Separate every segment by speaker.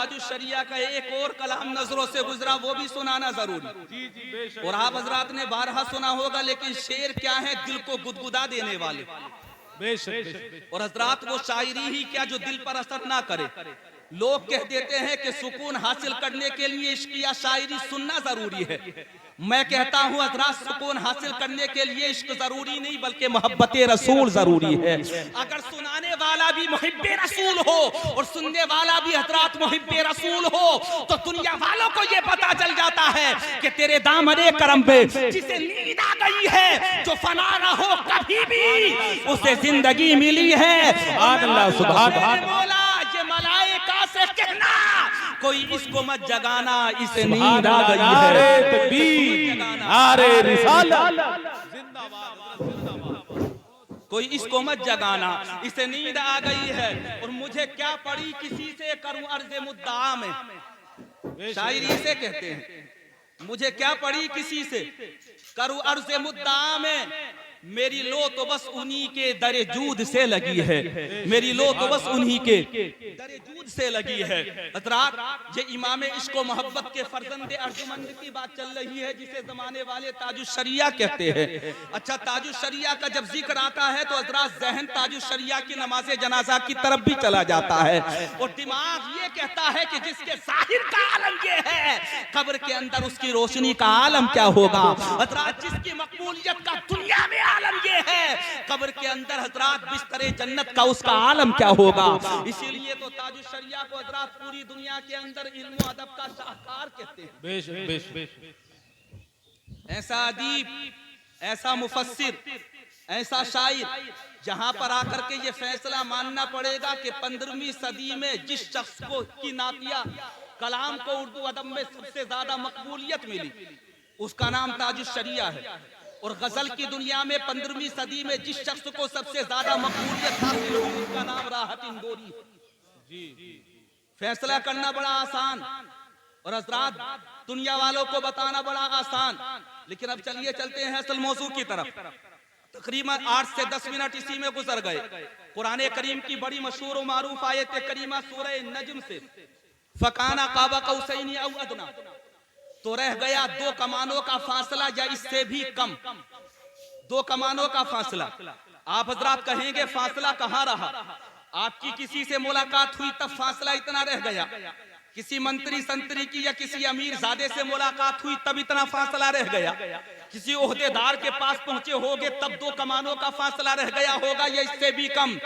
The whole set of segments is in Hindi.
Speaker 1: ताजुश शरिया का एक और कलाम नजरों से गुजरा, वो भी सुनाना जरूरी। और आप हजरात ने बारहा सुना होगा, लेकिन शेर क्या है, दिल को गुदगुदा देने वाले। और हजरात वो शायरी ही क्या जो दिल पर असर ना करे। लोग कह देते हैं कि सुकून हासिल करने के लिए इश्क या शायरी सुनना जरूरी है। मैं कहता हूँ हजरात, सुकून हासिल करने के लिए इश्क जरूरी नहीं, बल्कि मोहब्बत रसूल जरूरी है। अगर सुनाने वाला भी मुहिब्बे रसूल हो और सुनने वाला भी हजरात मुहिब्बे रसूल हो, तो दुनिया वालों को ये पता चल जाता है कि तेरे दामने करम पे जिसे नींद आ गई है, जो फना ना हो कभी भी, उसे जिंदगी मिली है।
Speaker 2: अल्लाह सुभान अल्लाह।
Speaker 1: ये मलाइका से कहना, कोई इसको मत जगाना, इसे नींद आ गई है।
Speaker 2: नारे तकबीर, नारे रिसालत,
Speaker 1: कोई इसको मत जगाना, इसे नींद आ गई है। और मुझे क्या पड़ी किसी से करूं अर्ज़े मुद्दा में, शायरी से कहते हैं, मुझे क्या पड़ी किसी से करूं अर्ज़े मुद्दा में। मेरी लो तो बस उन्हीं के दरे जूद से लगी है, मेरी लो तो बस उन्हीं के दरे जूद से लगी है। हज़रात ये इमाम इश्क व मोहब्बत के फर्जंद अर्जुमंद की बात चल रही है, जिसे जमाने वाले ताजुश शरिया कहते हैं। अच्छा, ताजुश शरिया का जब जिक्र आता है तो हज़रात जहन ताजुश शरिया की नमाज जनाजा की तरफ भी चला जाता है, और दिमाग ये कहता है कि जिसके जाहिर का आलम ये है, कब्र के अंदर उसकी रोशनी का आलम क्या होगा। हज़रात जिसकी मकबूलियत का दुनिया में आलम ये है, कब्र के अंदर हजरात बिस्तरे जन्नत का उसका आलम क्या होगा। इसीलिए तो ताजुश शरिया को हजरात पूरी दुनिया के अंदर इल्म व अदब का शाहकार कहते हैं।
Speaker 2: बेशक बेशक।
Speaker 1: ऐसा अदीब, ऐसा मुफस्सिर, ऐसा शायर, जहां पर आकर के ये फैसला मानना पड़ेगा कि 15वीं सदी में जिस शख्स को की नातिया कलाम को उर्दू अदब में सबसे ज्यादा मकबूलियत मिली, उसका नाम ताजुश शरिया है। और गजल की दुनिया में 15वीं सदी में जिस शख्स को सबसे ज्यादा मकबूलियत हासिल हुई, उसका नाम राहत इंदौरी है। फैसला करना बड़ा आसान और हजरात दुनिया वालों को बताना बड़ा आसान, लेकिन अब चलिए चलते हैं असल मौजू की तरफ। तकरीबन 8 से 10 मिनट इसी में गुजर गए। कुरान करीम की बड़ी मशहूर और मारूफ आयत करीमा सूरह नज्म से, फकाना काबा कौसैनी औ अदना, तो रह गया 2 कमानों का फासला या इससे भी कम। 2 कमानों का फासला। आप हजरात कहेंगे फासला कहाँ रहा, आपकी किसी से मुलाकात हुई तब फासला इतना रह गया, किसी मंत्री संतरी की या किसी अमीर ज़ादे से मुलाकात हुई तब इतना फासला रह गया, किसी ओहदेदार के पास पहुंचे होगे तब 2 कमानों का फासला रह गया होगा या इससे भी कम,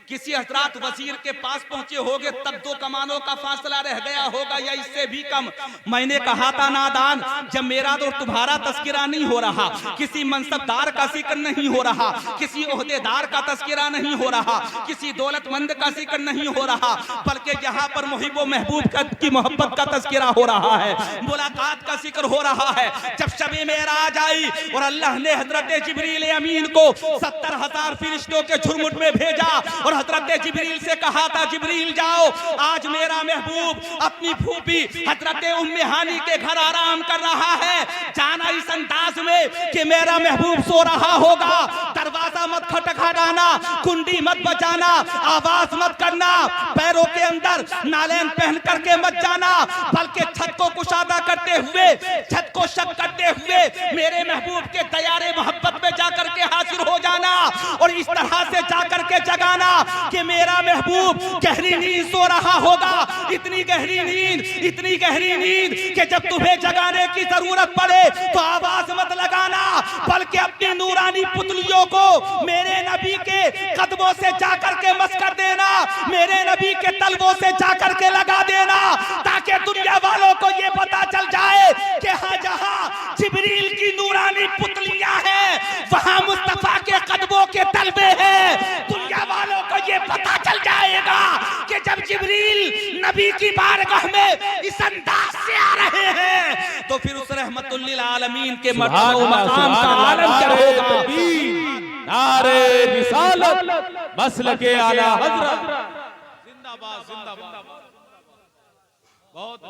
Speaker 1: किसी हजरात वजीर के पास पहुंचे होगे तब 2 कमानों का फासला रह गया होगा या इससे भी कम। मैंने कहा था नादान, जब मेरा तो तुम्हारा तस्करा नहीं हो रहा, किसी मनसबदार का जिक्र नहीं हो रहा, किसी ओहदेदार का तस्करा नहीं हो रहा, किसी दौलतमंद का जिक्र नहीं हो रहा, बल्कि यहाँ पर मुहिब व महबूब की मोहब्बत का तस्करा हो रहा है, मुलाकात का जिक्र हो रहा है। जब शब-ए मेराज आई और अल्लाह ने हजरत जिब्रील अमीन को 70,000 फरिश्तों के झुरमुट में भेजा और हजरत जिब्रील से कहा था, जिब्रील जाओ, आज मेरा महबूब अपनी फूफी हजरत उम्मे हानी के घर आराम कर रहा है, जाना इस अंदाज में कि मेरा महबूब सो रहा होगा, दरवाजा मत खटखटाना, कुंडी मत बजाना, आवाज मत करना, पैरों के अंदर नालेन पहन करके मत जाना, बल्कि छत को कुशादा करते हुए, छत को शक करते हुए मेरे महबूब के तैयारे मोहब्बत में जाकर के हाजिर हो जाना और इस तरह से जाकर के जगाना कि मेरा महबूब गहरी नींद सो रहा होगा, इतनी गहरी नींद कि जब तुम्हें जगाने की जरूरत पड़े तो आवाज मत लगाना, बल्कि अपनी नूरानी पुतलियों को मेरे नबी के कदमों से जाकर के मस कर देना, मेरे नबी के तलवों से जाकर के लगा देना, ताकि दुनिया वालों को ये पता चल जाए कि हाँ, जहाँ जिब्रील की नूरानी पुतलियां हैं वहां मुस्तफा के कदमों के तलवे हैं। दुनिया वालों को ये पता चल जाएगा कि जब जिब्रील नबी की बारगाह में इस अंदाज से आ रहे हैं तो फिर उस रहमतुल लिल आलमीन के मकाम का आलम क्या होगा।
Speaker 2: नारे रिसालत, मसलके आला हजरत, जिंदाबाद जिंदाबाद। बहुत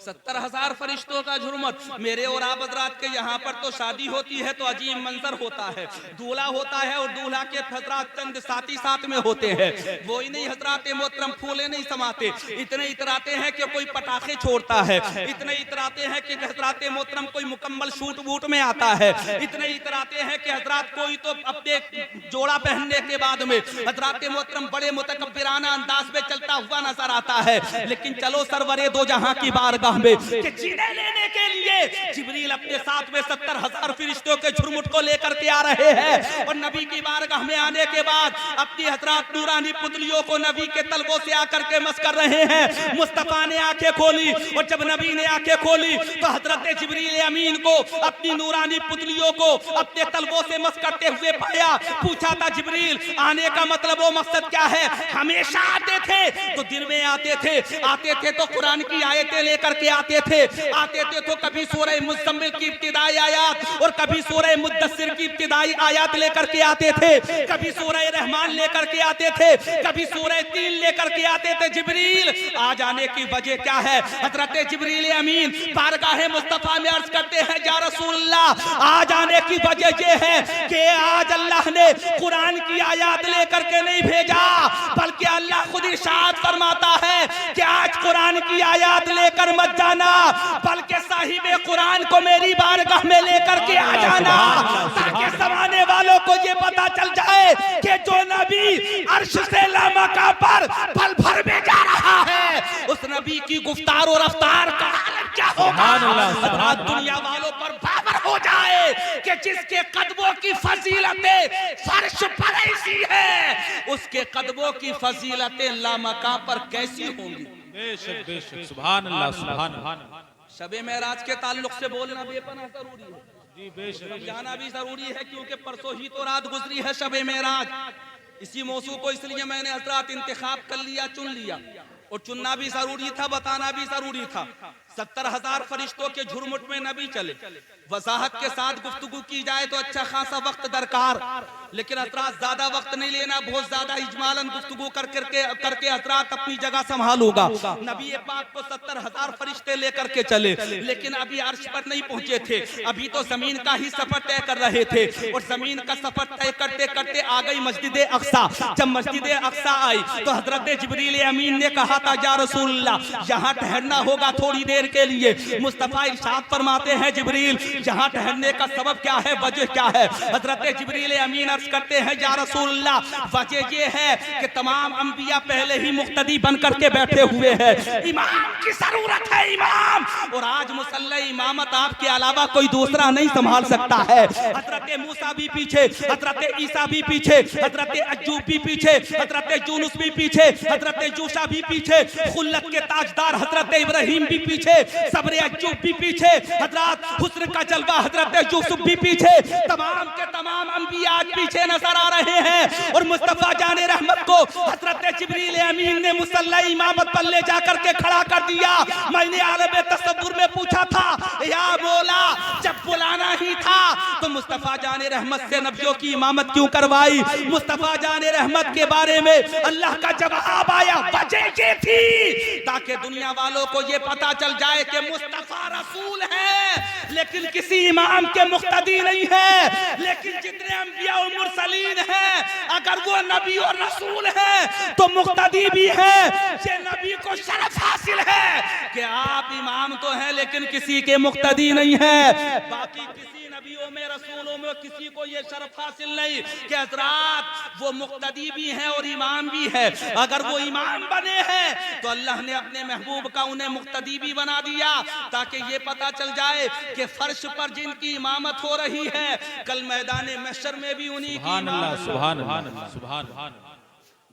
Speaker 1: 70,000 फरिश्तों का झुरमुट। मेरे और आप हजरात के यहाँ पर तो शादी होती है तो अजीब मंजर होता है, दूल्हा होता है और दूल्हा के हजरात चंद साथी साथ में होते हैं। वो ही नहीं हजरात मोहतरम फूले नहीं समाते, इतने इतराते हैं कि कोई पटाखे छोड़ता है, इतने इतराते हैं कि हजरात मोहतरम कोई मुकम्मल शूट बूट में आता है, इतने इतराते हैं कि हजरात कोई तो अपने जोड़ा पहनने के बाद में हजरात मोहतरम बड़े मुतकब्बिराना अंदाज में चलता हुआ नजर आता है। लेकिन चलो सरवरे दो जहां की बारगाह में कि जीने लेने के लिए जिब्रील अपने साथ में 70,000 फरिश्तों के झुरमुट को लेकर के आ रहे हैं और नबी की बारगाह में आने के बाद अपनी हजरात नूरानी पुतलियों को नबी के तलबों से आकर के मस कर रहे हैं। मुस्तफा ने आंखें खोली और जब नबी ने आंखें खोली तो हजरत जिब्रील अमीन को अपनी नूरानी पुतलियों को अपने तलबों से मस करते हुए पाया। पूछा था जिब्रील आने का मतलब वो मकसद क्या है? हमेशा आते थे तो दिन में आते थे तो कुरान की आयतें लेकर के आते थे तो कभी सूरह मुज़म्मिल की इब्तिदाई आयत और कभी सूरह मुद्दस्सिर की इब्तिदाई आयत लेकर के आते थे, कभी सूरह रहमान लेकर के आते थे, कभी सूरह तीन लेकर के आते थे। जिब्रील आ जाने की वजह क्या है? हजरत जिब्रील अमीन बारगाह मुस्तफा में अर्ज करते हैं या रसूलल्लाह आ जाने की वजह ये है कि आज अल्लाह ने कुरान की आयत लेकर के नहीं भेजा, बल्कि अल्लाह खुद इरशाद फरमाता है कि आज कुरान की आयत लेकर मत जाना, बल्कि साहिबे कुरान को मेरी बारगाह में लेकर के आ जाना, ताकि ज़माने वालों को ये पता चल जाए कि जो नबी अर्श से लामका पर पल भर में जा रहा है उस नबी की गुफ्तार और रफ्तार का आलम क्या होगा। दुनिया वालों पर बावर हो जाए कि जिसके कदमों की फजीलतें फर्श पर ऐसी है उसके कदमों की फजीलतें लामका पर कैसी होंगी।
Speaker 2: बेशक बेशक सुभान अल्लाह सुभान अल्लाह।
Speaker 1: शबे मेराज के ताल्लुक से बोलना बेपनाह जरूरी है
Speaker 2: जी, बेशक
Speaker 1: जाना भी जरूरी है क्योंकि परसों ही तो रात गुजरी है शबे मेराज। इसी मौसू को इसलिए मैंने हजरात इंतखाब कर लिया, चुन लिया और चुनना भी जरूरी था, बताना भी जरूरी था। 70,000 फरिश्तों के झुरमुट में नबी चले, वजाहत के साथ गुफ्तगू की जाए तो अच्छा खासा वक्त दरकार, लेकिन हजरात ज्यादा वक्त नहीं लेना, बहुत ज्यादा इजमालन गुफ्तगू करके हजरात अपनी जगह संभालूंगा। नबी पाक को 70,000 फरिश्ते लेकर के चले, लेकिन अभी अर्श पर नहीं पहुंचे थे, अभी तो जमीन का ही सफर तय कर रहे थे और जमीन का सफर तय करते करते आ गई मस्जिद अक्सा। जब मस्जिद अक्सा आई तो हजरत जिब्रील अमीन ने कहा था या रसूलल्लाह यहाँ ठहरना होगा थोड़ी देर के लिए। मुस्तफा इरशाद फरमाते हैं जिब्रील यहाँ ठहरने का सबब क्या है, वजह क्या है? हजरत जिब्रील अमीन अर्ज करते हैं या रसूलल्लाह वजह ये है कि तमाम अंबिया पहले ही मुक्तदी बन करके बैठे हुए हैं, इमाम की जरूरत है इमाम, और आज मुसल्ला इमामत आपके अलावा कोई दूसरा नहीं संभाल सकता है। हजरत मूसा भी पीछे, हजरत ईसा भी पीछे, हजरत अय्यूब भी पीछे, हजरत यूनुस भी पीछे, हजरत यूशा भी पीछे, खुल्लत के ताजदार हजरत इब्राहिम भी पीछे, सब्र अय्यूब भी पीछे, हजरत हुस्न का जलवा हजरत यूसुफ भी पीछे, तमाम के तमाम अंबिया आज पीछे नजर आ रहे हैं। और मुस्तफा जाने रहमत को हजरत जिब्रील अमीन ने मुसल्ला इमामत पर ले जाकर के खड़ा कर दिया। मैंने आलम तसव्वुर में पूछा था या मौला जब बुलाना ही था तो मुस्तफा जाने रहमत से नबियों की इमामत क्यों करवाई? मुस्तफा जाने रहमत के बारे में अल्लाह का जवाब आया, वजह ये थी ताकि दुनिया वालों को ये पता चल जाए कि मुस्तफा रसूल है लेकिन किसी इमाम के मुक्तदी नहीं है। लेकिन जितने अंबिया और मुरसलीन हैं अगर वो नबी और रसूल है तो मुक्तदी भी है। ये नबी को शरफ हासिल है कि आप इमाम तो हैं लेकिन किसी के मुक्तदी नहीं है। बाकी किसी नबियों में रसूलों में किसी को ये शरफ हासिल नहीं कि हजरात वो मुक्तदी भी हैं और इमाम भी है। अगर वो इमाम बने हैं तो अल्लाह ने अपने महबूब का उन्हें मुक्तदी भी बना दिया ताकि ये पता चल जाए कि फर्श पर जिनकी इमामत हो रही है कल मैदान महशर में भी उन्हीं की इमामत।
Speaker 2: सुभान अल्लाह सुभान अल्लाह।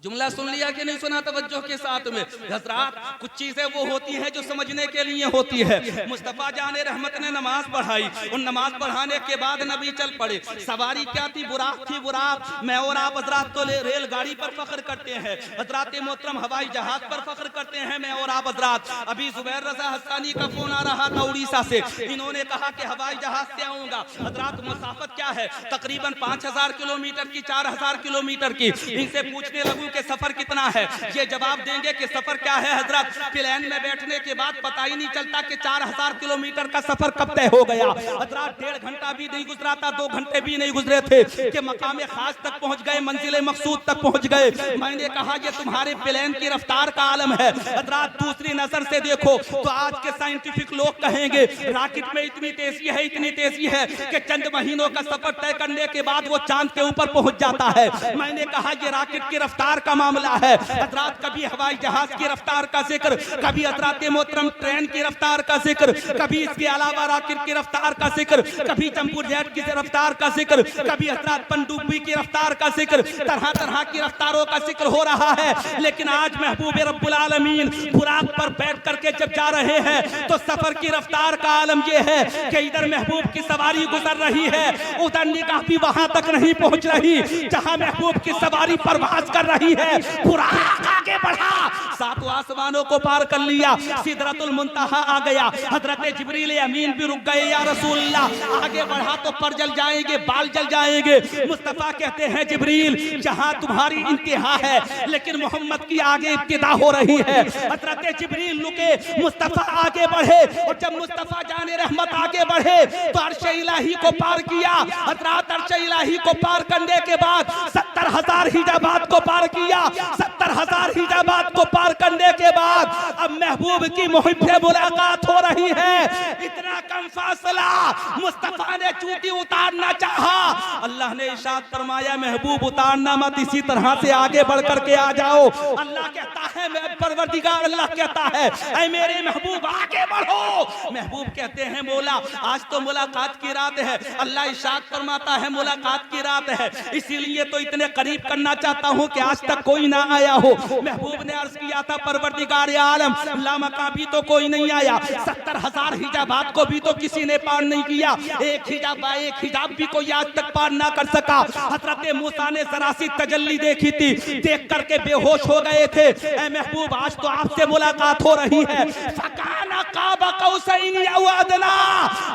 Speaker 1: जुमला सुन लिया कि नहीं सुना तवज्जो के साथ में? हजरात कुछ चीजें वो होती हैं जो समझने के लिए होती है। मुस्तफा जाने रहमत ने नमाज पढ़ाई और नमाज पढ़ाने के बाद नबी चल पड़े। सवारी क्या थी? बुराक थी। बुराक मैं और आप हजरात तो रेलगाड़ी पर फख्र करते हैं, हजरात मोहतरम हवाई जहाज पर फख्र करते हैं मैं और आप हजरात। अभी जुबैर रजा हस्सानी का फोन आ रहा था उड़ीसा से, इन्होंने कहा कि हवाई जहाज से आऊंगा। हजरात मुसाफत क्या है? तकरीबन 5000 किलोमीटर की, 4000 किलोमीटर की। इनसे पूछने लगूं के सफर कितना है? ये जवाब देंगे कि सफर क्या है हजरत, प्लेन में बैठने के बाद पता ही नहीं चलता कि 4000 किलोमीटर का सफर कब तय हो गया। हजरत 1.5 घंटा भी नहीं गुजरा था, 2 घंटे भी नहीं गुजरे थे कि मकाम खास तक पहुंच गए, मंजिल मकसूद तक पहुंच गए। मैंने कहा ये तुम्हारे प्लेन की रफ्तार का आलम है। हजरत दूसरी नजर से देखो तो आज के साइंटिफिक लोग कहेंगे रॉकेट में इतनी तेजी है, इतनी तेजी है कि चंद महीनों का सफर तय करने के बाद वो चांद के ऊपर पहुंच जाता है। मैंने कहा ये रॉकेट की रफ्तार का मामला है। हजरत कभी हवाई जहाज की रफ्तार का जिक्र, कभी हजरत मोहतरम ट्रेन की रफ्तार का जिक्र, कभी इसके अलावा रॉकेट की रफ्तार का जिक्र, कभी जंबो जेट की रफ्तार का जिक्र, कभी हजरत पनडुब्बी की रफ्तार का जिक्र, तरह तरह की रफ्तारों का जिक्र हो रहा है। लेकिन आज महबूब रब्बुल आलमीन बुराक पर बैठ करके जब जा रहे हैं तो सफर की रफ्तार का आलम यह है कि इधर महबूब की सवारी गुजर रही है, उधर निगाह भी वहां तक नहीं पहुंच रही जहां महबूब की सवारी परवाज कर रही है। बुराक आगे बढ़ा, 7 आसमानों को पार कर लिया, सिदरतुल मुंतहा आ गया। हजरत जिब्रील अमीन भी रुक गए, या रसूलल्लाह आगे बढ़ा तो पर जल जाएंगे, बाल जल जाएंगे। मुस्तफा कहते हैं जिब्रील जहां तुम्हारी इंतहा है लेकिन मोहम्मद की आगे इब्तिदा हो रही है। हजरत जिब्रील रुके, मुस्तफा आगे बढ़े, और जब मुस्तफा जाने रहमत आगे बढ़े तो अर्श इलाही को पार किया। हजरत अर्श इलाही को पार करने के बाद 70,000 हिजाबात को पार किया। 70,000 हिजाबात को पार करने के बाद अब महबूब की मुहिब से मुलाकात हो रही है। इतना कम फासला, मुस्तफा ने चूंकि उतारना चाहा, अल्लाह ने इरशाद फरमाया महबूब उतारना मत, इसी तरह से आगे बढ़ करके आ जाओ। अल्लाह कहता है, मैं परवरदिगार अल्लाह कहता है ऐ मेरे महबूब आगे बढ़ो। महबूब कहते हैं मौला आज तो मुलाकात की रात है। अल्लाह इरशाद फरमाता है मुलाकात की रात है, इसीलिए तो इतने करीब करना चाहता हूँ कि आज तक कोई ना आया हो। महबूब ने अर्ज किया था परवरदिगार आलम लामका भी तो कोई नहीं आया, 70,000 हिजाबात को भी तो किसी ने पार नहीं किया, एक हिजाब भी कोई आज तक पार ना कर सका। हजरत मूसा ने जरा सी तजल्ली देखी थी, देख करके बेहोश हो गए थे। ऐ महबूब आज तो आपसे मुलाकात हो रही है। फकाना काबा कौसैन औ अदना,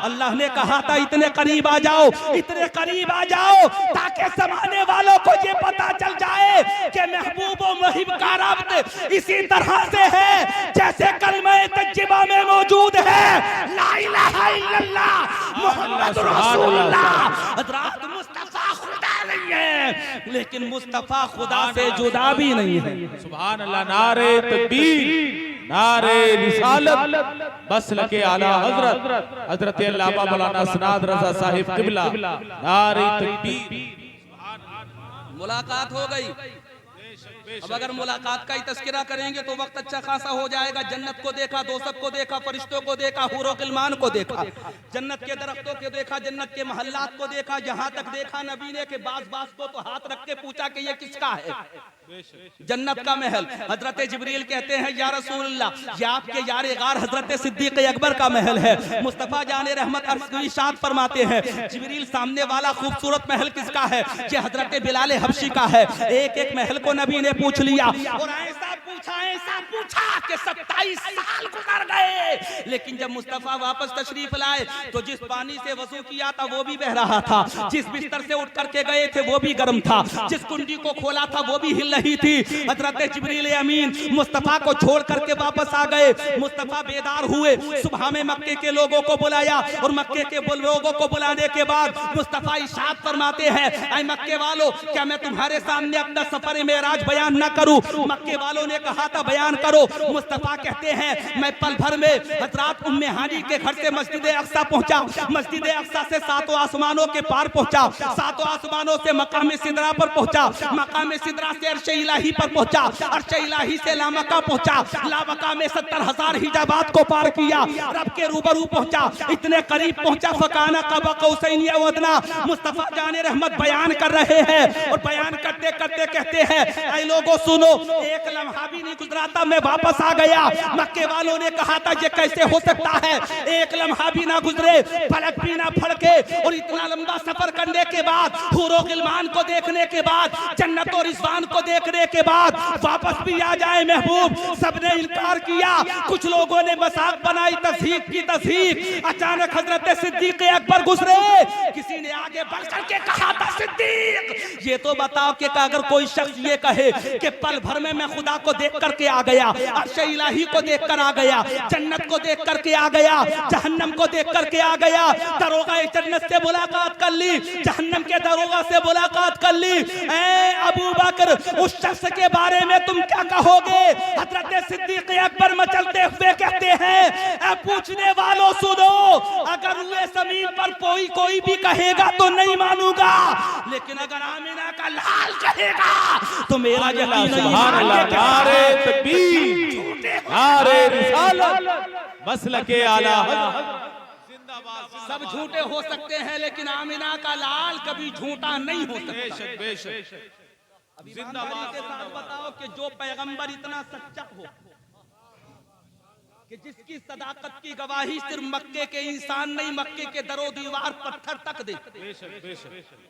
Speaker 1: अल्लाह ने कहा था इतने करीब आ जाओ, इतने करीब आ जाओ ताकि समाने वालों को ये पता चल जाए कि महबूब और मुहिब का रब्त इसी तरह से है जैसे कलमा तज्जिबा में मौजूद है ला इलाहा इल्लल्लाह मुहम्मदुर रसूलुल्लाह। हजरत मुस्तफा खुदा नहीं है लेकिन मुस्तफा खुदा से जुदा भी नहीं है।
Speaker 2: सुभान अल्लाह। नारे तकबीर, नारे रिसालत, मसलक आला हजरत हजरत अल्लामा मौलाना सनाद रजा साहिब किबला, नारे तकबीर।
Speaker 1: मुलाकात हो गई। अब अगर मुलाकात का ही तस्करा करेंगे तो वक्त अच्छा खासा हो जाएगा। जन्नत को देखा, दोसत को देखा, फरिश्तों को देखा, हुरो गिलमान को देखा, जन्नत के दरख्तों को देखा, जन्नत के महल्लात को देखा, जहां तक देखा नबी ने के बास को तो हाथ रख के पूछा कि ये किसका है, जन्नत का महल। हजरत जिब्रील कहते हैं या रसूलल्लाह ये आपके यारे गार हजरत सिद्दीक अकबर का महल है। मुस्तफा जाने रहमत इरशाद फरमाते हैं जिब्रील सामने वाला खूबसूरत महल किसका है? ये हजरत बिलाल हबशी का है। एक एक महल को नबी ने पूछ लिया और ऐसा पूछा कि 27 साल गुजर गए। लेकिन जब मुस्तफा वापस तशरीफ लाए तो जिस पानी से वजू किया था वो भी बह रहा था, जिस बिस्तर से उठ करके गए थे वो भी गर्म था, जिस कुंडी को खोला था वो भी हिल रही थी। हजरत जिब्रील अमीन मुस्तफा को छोड़ करके वापस आ गए। मुस्तफा बेदार हुए, सुबह में मक्के के लोगों को बुलाया और मक्के के लोगों को बुलाने के बाद मुस्तफा इरशाद फरमाते हैं ऐ मक्के वालों क्या मैं तुम्हारे सामने अपना सफर मेराज बयान न करूं? मक्के वालों ने कहा था बयान करो। मुस्तफा कहते हैं मैं पल भर में हजरत उम्मे हानी के घर से मस्जिद अक्सा पहुंचा, मस्जिद अक्सा से 7 आसमानों के पार पहुंचा, 7 आसमानों से मकाम सिदरा पर पहुंचा, मकाम सिदरा से अर्श इलाही पर पहुंचा, अर्श इलाही से लामका पहुंचा, लामका में 70,000 हिजाबात को पार किया, रब के रूबरू पहुंचा, इतने करीब पहुंचा फकाना कबा कौसैन औ अदना। मुस्तफा जाने रहमत बयान कर रहे हैं और बयान करते करते कहते हैं ऐ लोगों सुनो, एक लम्हा भी नहीं गुजरा था मैं वापस आ गया। मक्के वालों ने कहा था ये कैसे हो सकता है, एक लम्हा भी ना गुजरे, पलक भी ना फड़के और इतना लंबा सफर करने के बाद, हुरो गिलमान को देखने के बाद, जन्नत और रिज़वान को देखने के बाद वापस भी आ जाए महबूब। सबने इनकार किया, कुछ लोगों ने मजाक बनाई, तज़हीक की तज़हीक। अचानक हजरत सिद्दीक अकबर गुजरे, किसी ने आगे बढ़ करके कहा था सिद्दीक ये तो बताओ कि अगर कोई शख्स ये कहे कि पल भर में मैं खुदा को देख करके आ गया, अर्श इलाही को देख कर आ गया, जन्नत को देख करके आ गया, जहन्नम को देख करके आ गया, दरोगा जन्नत से मुलाकात कर ली, जहन्नम के दरोगा से मुलाकात कर ली, ऐ अबू बकर उस शख्स के बारे में तुम क्या कहोगे? हजरत सिद्दीक अकबर मचलते हुए कहते हैं, पूछने वालों सुनो, अगर हुए जमीन पर कोई भी कहेगा तो नहीं मानूंगा, लेकिन अगर आमिना का लाल कहेगा तो मेरा यकीन नहीं।
Speaker 2: सुभान अल्लाह, नारे तकबीर, नारे रिसालत, मसलके आला हज़रत जिंदाबाद।
Speaker 1: सब झूठे हो सकते हैं लेकिन आमिना का लाल कभी झूठा नहीं हो सकता।
Speaker 2: बेशक बेशक।
Speaker 1: जिंदाबाद के साथ बताओ कि जो पैगंबर इतना सच्चा हो कि जिसकी सदाकत की गवाही सिर्फ मक्के के इंसान नहीं, मक्के के दरो दीवार पत्थर तक दे।
Speaker 2: बेशक बेशक।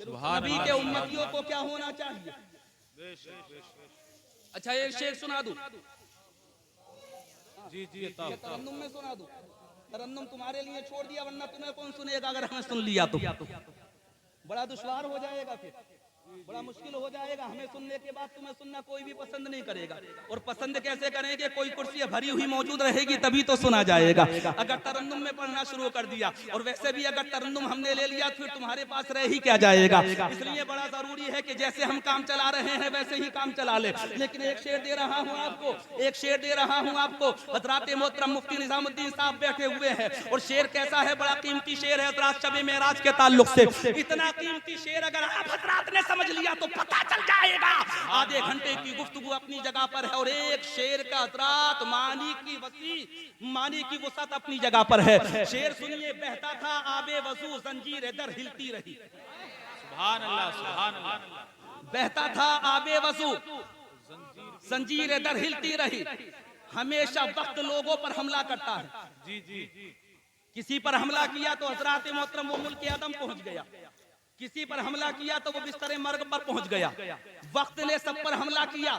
Speaker 1: नबी के उम्मतियों को क्या होना चाहिए? अच्छा एक शेर सुना दूं?
Speaker 2: जी जी
Speaker 1: तरन्नुम में सुना दूं? तरन्नुम तुम्हारे लिए छोड़ दिया, वरना तुम्हें कौन सुनेगा? अगर हमें सुन लिया तो बड़ा दुश्वार हो जाएगा, फिर बड़ा मुश्किल हो जाएगा। हमें सुनने के बाद तुम्हें सुनना कोई भी पसंद नहीं करेगा, और पसंद कैसे करेंगे? कोई कुर्सी भरी हुई मौजूद रहेगी तभी तो सुना जाएगा। अगर तरन्नुम में पढ़ना शुरू कर दिया, और वैसे भी अगर तरन्नुम हमने ले लिया फिर तुम्हारे पास रह ही क्या जाएगा। इसलिए बड़ा जरूरी है कि जैसे हम काम चला रहे हैं वैसे ही काम चला ले। लेकिन एक शेर दे रहा हूँ आपको, एक शेर दे रहा हूँ आपको। हजरात मोहतरम मुफ्ती निजामुद्दीन साहब बैठे हुए हैं, और शेर कैसा है? बड़ा कीमती शेर है हजरात शब मेराज के ताल्लुक से। इतना कीमती शेर अगर आप हजरात ने समझ लिया तो पता चल जाएगा। आधे घंटे की गुफ्तगू अपनी जगह पर है, और एक शेर का हजरात मानी की वसअत अपनी जगह पर है। शेर सुनिए, बहता था आबे वजू जंजीर दर हिलती रही।
Speaker 2: सुभान अल्लाह, सुभान अल्लाह।
Speaker 1: बहता था आबे वजू जंजीर दर हिलती रही। हमेशा वक्त लोगों पर हमला करता है।
Speaker 2: जी जी।
Speaker 1: किसी पर हमला किया तो हजरात मोहतरम वो मुल्क आदम पहुंच गया, किसी पर हमला किया तो वो बिस्तर मर्ग पर पहुंच गया। वक्त ने सब पर हमला किया।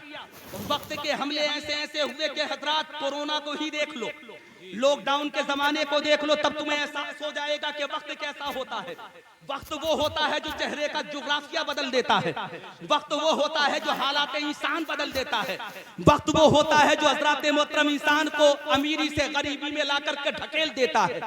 Speaker 1: वक्त के हमले ऐसे ऐसे हुए कि हजरात कोरोना को ही देख लो, लॉकडाउन के जमाने को देख लो, तब तुम्हें एहसास हो जाएगा कि वक्त कैसा होता है। वक्त वो होता है जो चेहरे का जुग्राफिया बदल देता है। वक्त वो होता है जो हालात इंसान बदल देता है। वक्त वो होता है जो हजरात मोहतरम इंसान को अमीरी से गरीबी में ला करके ढकेल देता है।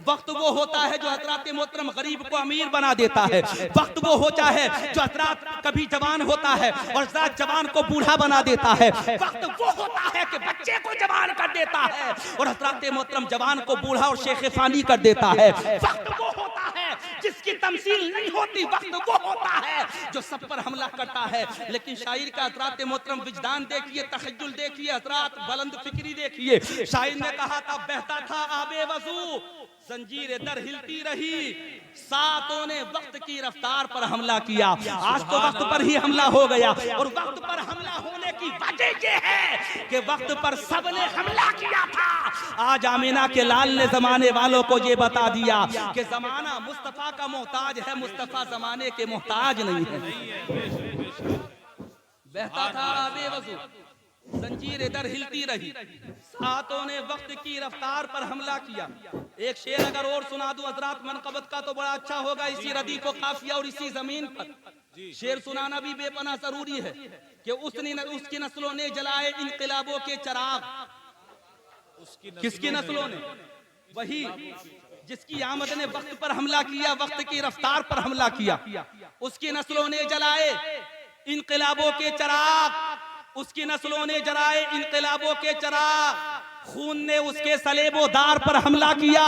Speaker 1: वक्त वो होता है जो हजरात मोहतरम गरीब को अमीर बना देता है। वक्त वो होता है जो हजरात कभी जवान होता है और हजरात जवान को बूढ़ा बना देता है। वक्त वो होता है कि बच्चे को जवान कर देता है और हजरात मोहतरम जवान को बूढ़ा और शेख फानी कर देता है। वक्त वो होता है जिसकी तमसील नहीं होती। वक्त वो होता है जो सब पर हमला करता है। लेकिन शायर का हजरात मोहतरम विजदान देखिए, तखय्युल देखिए, हजरात बुलंद फिक्री देखिए। शायर ने कहा था, बहता था आबे वजू जंजीर दर हिलती रही, सातों ने वक्त की रफ्तार पर हमला किया। आज तो वक्त पर ही हमला हो गया, और वक्त पर हमला होने की वजह यह है कि वक्त पर सबने हमला किया था। आज आमिना के लाल ने जमाने वालों को ये बता दिया कि जमाना मुस्तफा का मोहताज है, मुस्तफा जमाने के मोहताज नहीं है। बहता था आबे वजू जंजीर दर हिलती रही, सातों ने वक्त की रफ्तार पर हमला किया। एक शेर अगर और सुना दूं हजरात मनकबत का तो बड़ा अच्छा होगा, इसी रदी को काफिया और इसी जमीन पर शेर सुनाना भी बेपनाह जरूरी है कि उसकी नस्लों ने जलाए इनकलाबों के चराग। किसकी नस्लों ने? वही जिसकी आमद ने वक्त पर हमला किया, वक्त की रफ्तार पर हमला किया। उसकी नस्लों ने जलाए इनकलाबों के चराग, उसकी नस्लों ने जलाए इनकलाबों के चराग। खून ने उसके सलेबोदार पर हमला किया,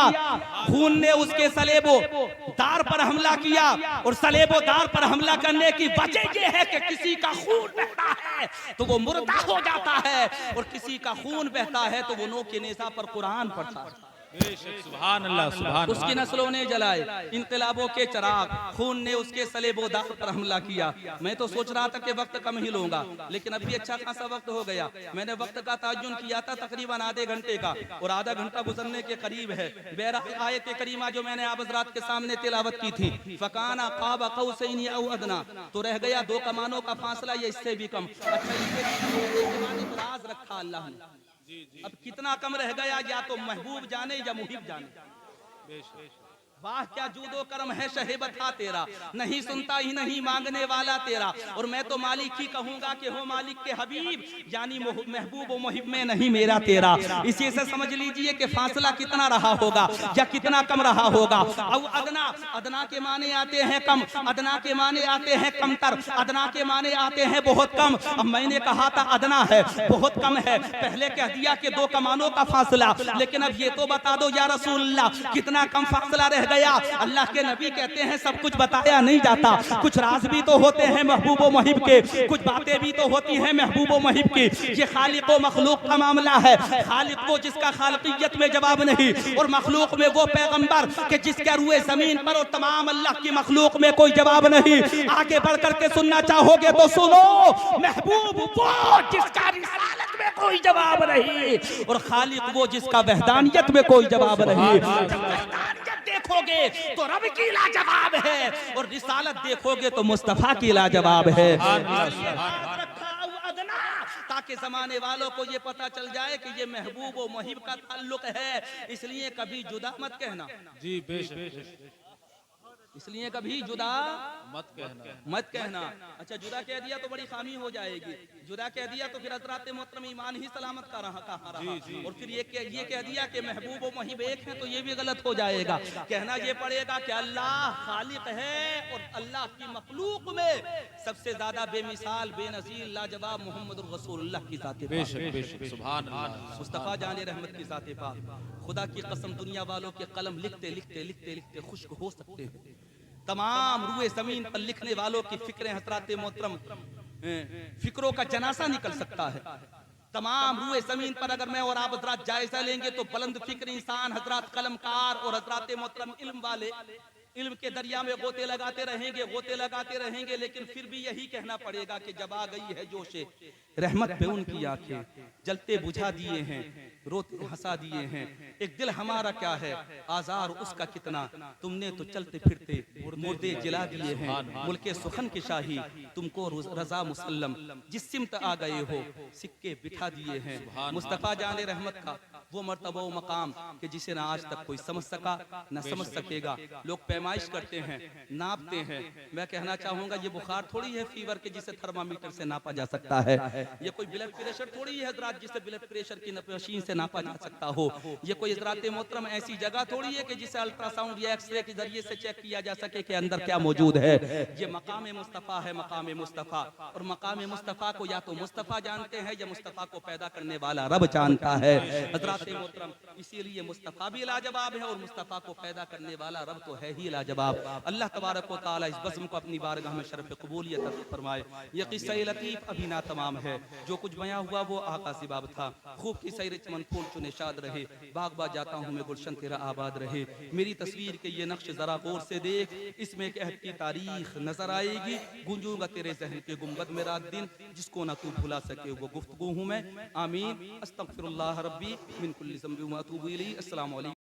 Speaker 1: खून ने उसके सलेबोदार पर हमला किया, और सलेबोदार पर हमला करने की वजह यह है कि किसी का खून बहता है तो वो मुर्दा हो जाता है, और किसी का खून बहता है तो वो नोके नेज़ा पर कुरान पढ़ता है।
Speaker 2: सुभान अल्लाह, सुभान।
Speaker 1: उसकी नस्लों ने जलाए इनकलाबों के चराग, खून ने उसके सलेबोदार पर हमला किया। मैं तो सोच रहा था कि वक्त कम ही लूंगा, लेकिन अभी अच्छा खासा वक्त हो गया। मैंने वक्त का ताजुन किया था तकरीबन आधे घंटे का, और आधा घंटा गुजरने के करीब है। बहरहाल आयत करीमा जो मैंने आप हज़रात के सामने तिलावत की थी, फकाना क़ाब क़ौसैन औ अदना, तो रह गया दो कमानों का फासला या इससे भी कम। अच्छा, इसके राज रखा अल्लाह ने। अब कितना कम रह गया, या तो महबूब जाने या मुहिब जाने। वाह क्या जूदो करम है शहे बता तेरा, नहीं सुनता ही नहीं मांगने वाला तेरा। और मैं तो मालिक ही कहूंगा कि हो मालिक के हबीब, यानी महबूब व मुहिब में नहीं मेरा तेरा। इसी से समझ लीजिए कि फासला कितना रहा होगा या कितना कम रहा होगा। अब अदना, अदना के माने आते हैं कम, अदना के माने आते हैं कमतर, अदना के माने आते हैं बहुत कम। अब मैंने कहा था अदना है, बहुत कम है, पहले कह दिया कि 2 कमानों का फासला, लेकिन अब ये तो बता दो या रसूलल्लाह कितना कम फासला रह गया। अल्लाह के नबी कहते हैं सब कुछ बताया नहीं जाता, कुछ राज भी तो होते हैं महबूब व मुहिब के, कुछ बातें भी तो होती हैं महबूब व मुहिब की। ये खालिक व मखलूक का मामला है। खालिक वो जिसका खालिकियत में जवाब नहीं, और मखलूक में वो पैगंबर कि जिसके रुए जमीन पर और तमाम अल्लाह की मखलूक में कोई जवाब नहीं। आगे बढ़ करके सुनना चाहोगे तो सुनो, महबूब वो जिसका रिसालत में कोई जवाब नहीं, और खालिक वो जिसका वहदानियत में कोई जवाब नहीं। देखोगे तो रब की लाजवाब है, और रिसालत देखोगे तो मुस्तफा की लाजवाब है। ताकि जमाने वालों को ये पता चल जाए कि ये महबूब और मुहिब का ताल्लुक है, इसलिए कभी जुदा मत कहना।
Speaker 2: जी बेशक,
Speaker 1: इसलिए कभी जुदा
Speaker 2: मत कहना,
Speaker 1: मत कहना। अच्छा जुदा कह दिया तो बड़ी खामी हो जाएगी, जुदा कह दिया तो फिर हज़रात मोहतरम ईमान ही सलामत का रहा कहाँ रहा। और फिर ये कह दिया कि महबूब व मुहिब एक है तो ये भी गलत हो जाएगा। कहना ये पड़ेगा कि अल्लाह खालिक है, और अल्लाह की मखलूक में सबसे ज्यादा बेमिसाल बेनज़ीर लाजवाब मोहम्मद रसूलुल्लाह की ज़ात पाक,
Speaker 2: सुभान अल्लाह,
Speaker 1: मुस्तफ़ा जान रहमत की ज़ात पाक। खुदा की कसम दुनिया वालों के कलम लिखते लिखते लिखते लिखते खुश्क हो सकते हैं। तमाम रुए जमीन पर लिखने वालों की फिक्रें हज़रात मोहतरम फिक्रों का जनासा निकल सकता है। तमाम रुए जमीन पर अगर मैं और आप हजरात जायजा लेंगे तो बुलंद फिक्र इंसान हजरात कलमकार और हजरात मोहतरम इल्म वाले इल्म के दरिया में गोते लगाते रहेंगे, लेकिन फिर भी यही कहना पड़ेगा कि जब आ गई है जोशे रहमत पे उनकी आंखें, जलते बुझा दिए हैं, रोते हंसा दिए हैं। एक दिल हमारा क्या है, आजार उसका कितना, तुमने तो चलते फिरते मुर्दे जिला दिए हैं। मुल्के सुखन की शाही तुमको रजा मुसल्लम, जिस सिमत आ गए हो सिक्के बिठा दिए हैं। मुस्तफ़ा जाने रहमत का वो मर्तबा व मकाम कि जिसे ना आज तक कोई समझ सका ना समझ सकेगा। लोग पैमाइश करते हैं, नापते हैं। मैं कहना चाहूंगा ये बुखार थोड़ी है फीवर के जिसे थर्मामीटर से नापा जा सकता है। ये कोई ब्लड प्रेशर थोड़ी है हजरात जिसे ब्लड प्रेशर की मशीन से नापा जा सकता हो। ये कोई हजरात मोहतरम ऐसी जगह थोड़ी है कि जिसे अल्ट्रासाउंड या एक्सरे के जरिए से चेक किया जा सके कि अंदर क्या मौजूद है। ये मकाम मुस्तफ़ा है, मकाम मुस्तफ़ा। और मकाम मुस्तफ़ा को या तो मुस्तफ़ा जानते हैं या मुस्तफ़ा को पैदा करने वाला रब जानता है हजरात मोहतरम। इसीलिए मुस्तफ़ा भी लाजवाब है और मुस्तफ़ा को पैदा करने वाला रब तो है ही लाजवाब। अल्लाह तबारक व तआला इस बज़्म को अपनी बारगाह में शरफ़ क़बूलियत अता फरमाए। ये क़िस्सा लतीफ़ अभी ना तमाम है, जो कुछ बयां हुआ वो आका से बाब था। खूब की सैर चमन फूल चुने शाद रहे, बाग बाग जाता हूँ मैं गुलशन तेरा आबाद रहे। मेरी तस्वीर के ये नक्श जरा गौर से देख, इसमें एक अहद की तारीख नजर आएगी। गूंजूंगा तेरे जहन के गुंबद में रात दिन, जिसको ना तू भुला सके वो गुफ्तगू हूँ मैं। आमीन। अस्तगफिरुल्लाह रब्बी मिन कुल्ली ज़ंबि व अतूबु इलैहि। अस्सलामु अलैकुम।